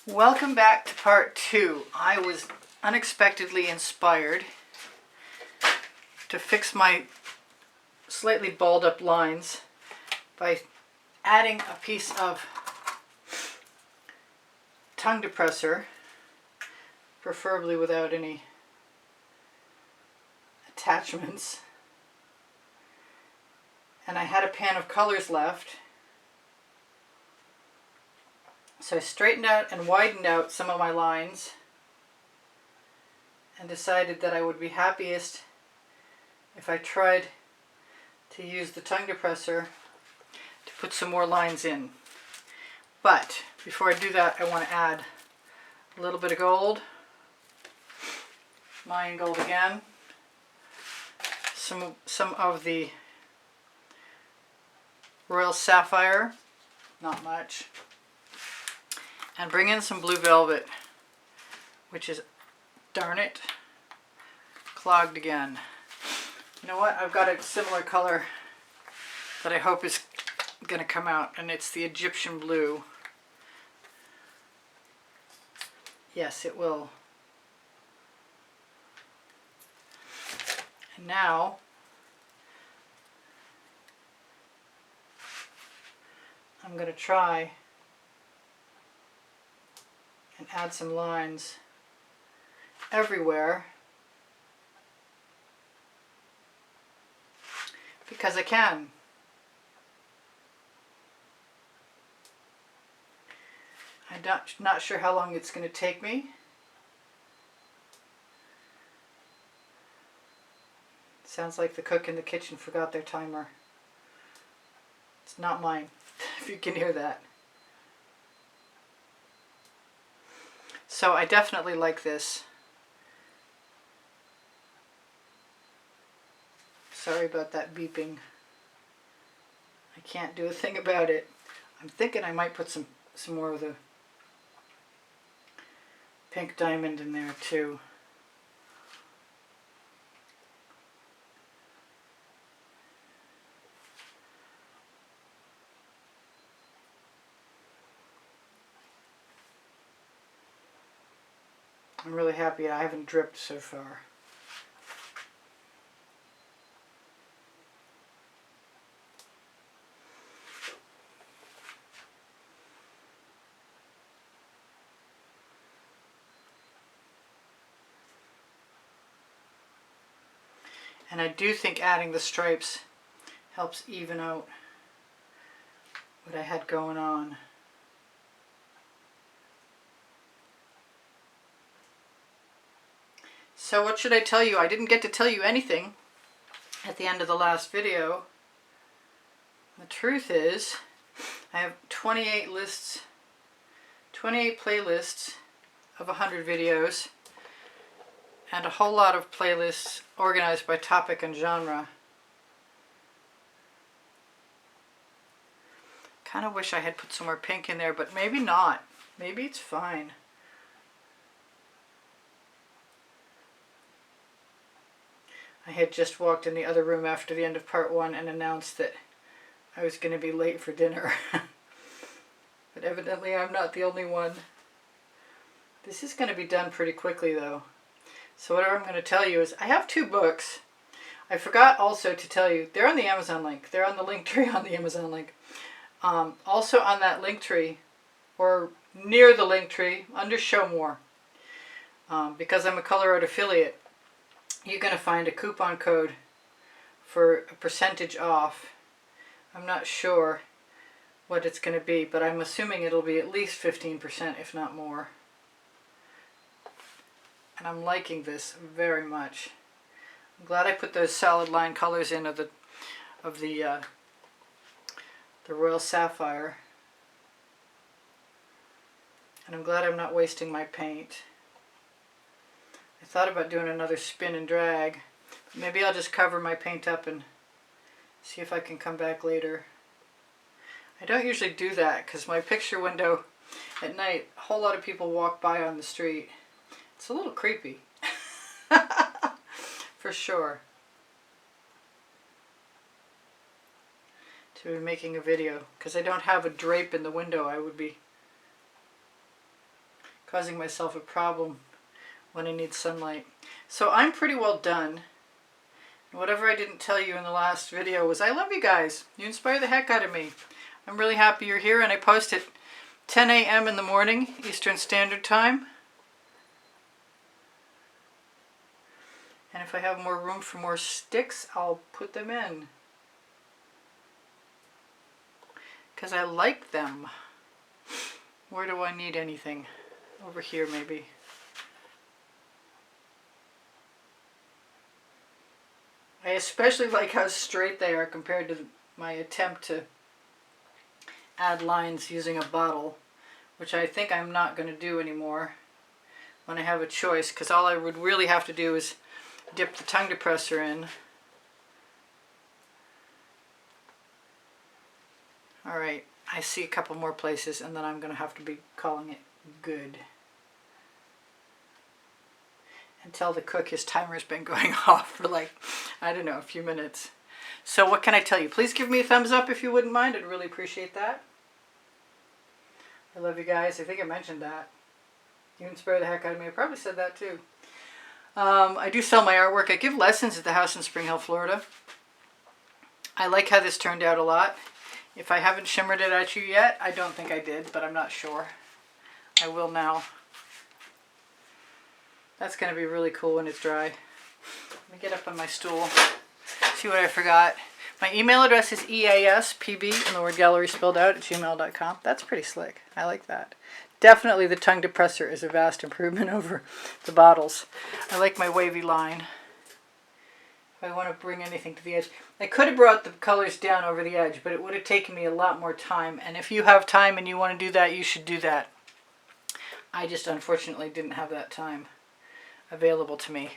Welcome back to part 2. I was unexpectedly inspired to fix my slightly balled up lines by adding a piece of tongue depressor, preferably without any attachments. And I had a pan of colors left. So I straightened out and widened out some of my lines and decided that I would be happiest if I tried to use the tongue depressor to put some more lines in. But before I do that, I want to add a little bit of gold, Mayan gold again, some of the Royal Sapphire, not much, and bring in some blue velvet, which is, darn it, clogged again. You know what? I've got a similar color that I hope is going to come out, and it's the Egyptian blue. Yes, it will. And now I'm going to try and add some lines everywhere because I can. I'm not sure how long it's going to take me. Sounds like the cook in the kitchen forgot their timer. It's not mine, if you can hear that. So I definitely like this. Sorry about that beeping. I can't do a thing about it. I'm thinking I might put some more of the pink diamond in there too. I'm really happy I haven't dripped so far. And I do think adding the stripes helps even out what I had going on. So what should I tell you? I didn't get to tell you anything at the end of the last video. The truth is, I have 28 playlists of 100 videos, and a whole lot of playlists organized by topic and genre. Kind of wish I had put some more pink in there, but maybe not. Maybe it's fine. I had just walked in the other room after the end of part 1 and announced that I was going to be late for dinner. But evidently I'm not the only one. This is going to be done pretty quickly though. So what I'm going to tell you is I have 2 books. I forgot also to tell you, they're on the Amazon link. They're on the link tree on the Amazon link. Also on that link tree, or near the link tree, under Show More. Because I'm a Colour Arte affiliate, you're going to find a coupon code for a percentage off. I'm not sure what it's going to be, but I'm assuming it'll be at least 15%, if not more. And I'm liking this very much. I'm glad I put those solid line colors in of the Royal Sapphire. And I'm glad I'm not wasting my paint. I thought about doing another spin and drag. Maybe I'll just cover my paint up and see if I can come back later. I don't usually do that because my picture window at night, a whole lot of people walk by on the street. It's a little creepy. For sure. To be making a video because I don't have a drape in the window. I would be causing myself a problem when I need sunlight. So I'm pretty well done. Whatever I didn't tell you in the last video was I love you guys. You inspire the heck out of me. I'm really happy you're here, and I post at 10 a.m. in the morning, Eastern Standard Time. And if I have more room for more sticks, I'll put them in, because I like them. Where do I need anything? Over here maybe. I especially like how straight they are compared to my attempt to add lines using a bottle, which I think I'm not going to do anymore when I have a choice, because all I would really have to do is dip the tongue depressor in. Alright, I see a couple more places, and then I'm going to have to be calling it good. Until the cook, his timer's been going off for like, I don't know, a few minutes. So what can I tell you? Please give me a thumbs up if you wouldn't mind. I'd really appreciate that. I love you guys. I think I mentioned that. You inspire the heck out of me. I probably said that too. I do sell my artwork. I give lessons at the house in Spring Hill, Florida. I like how this turned out a lot. If I haven't shimmered it at you yet, I don't think I did, but I'm not sure. I will now. That's going to be really cool when it's dry. Let me get up on my stool, see what I forgot. My email address is easpb, and the word gallery spelled out, at gmail.com. That's pretty slick. I like that. Definitely the tongue depressor is a vast improvement over the bottles. I like my wavy line. If I want to bring anything to the edge. I could have brought the colors down over the edge, but it would have taken me a lot more time. And if you have time and you want to do that, you should do that. I just unfortunately didn't have that time available to me.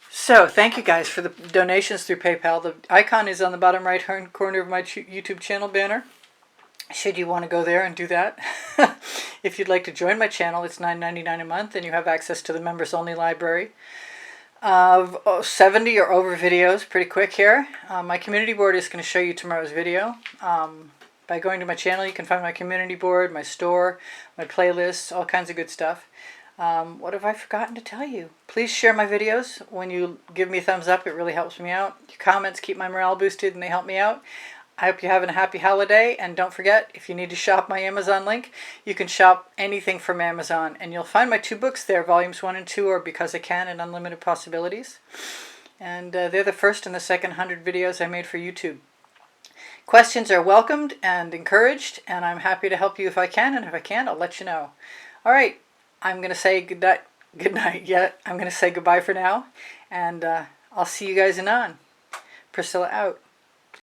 So thank you guys for the donations through PayPal. The icon is on the bottom right hand corner of my YouTube channel banner, should you want to go there and do that. If you'd like to join my channel, it's $9.99 a month, and you have access to the members only library of 70 or over videos pretty quick here. My community board is going to show you tomorrow's video. By going to my channel, you can find my community board, my store, my playlists, all kinds of good stuff. What have I forgotten to tell you? Please share my videos. When you give me a thumbs up, it really helps me out. Your comments keep my morale boosted, and they help me out. I hope you're having a happy holiday, and don't forget, if you need to shop my Amazon link, you can shop anything from Amazon, and you'll find my 2 books there. Volumes 1 and 2 are Because I Can and Unlimited Possibilities, and they're the first and the second 100 videos I made for YouTube. Questions are welcomed and encouraged, and I'm happy to help you if I can, and if I can't, I'll let you know. All right, I'm going to say good night yet. I'm going to say goodbye for now, and I'll see you guys anon. Priscilla out.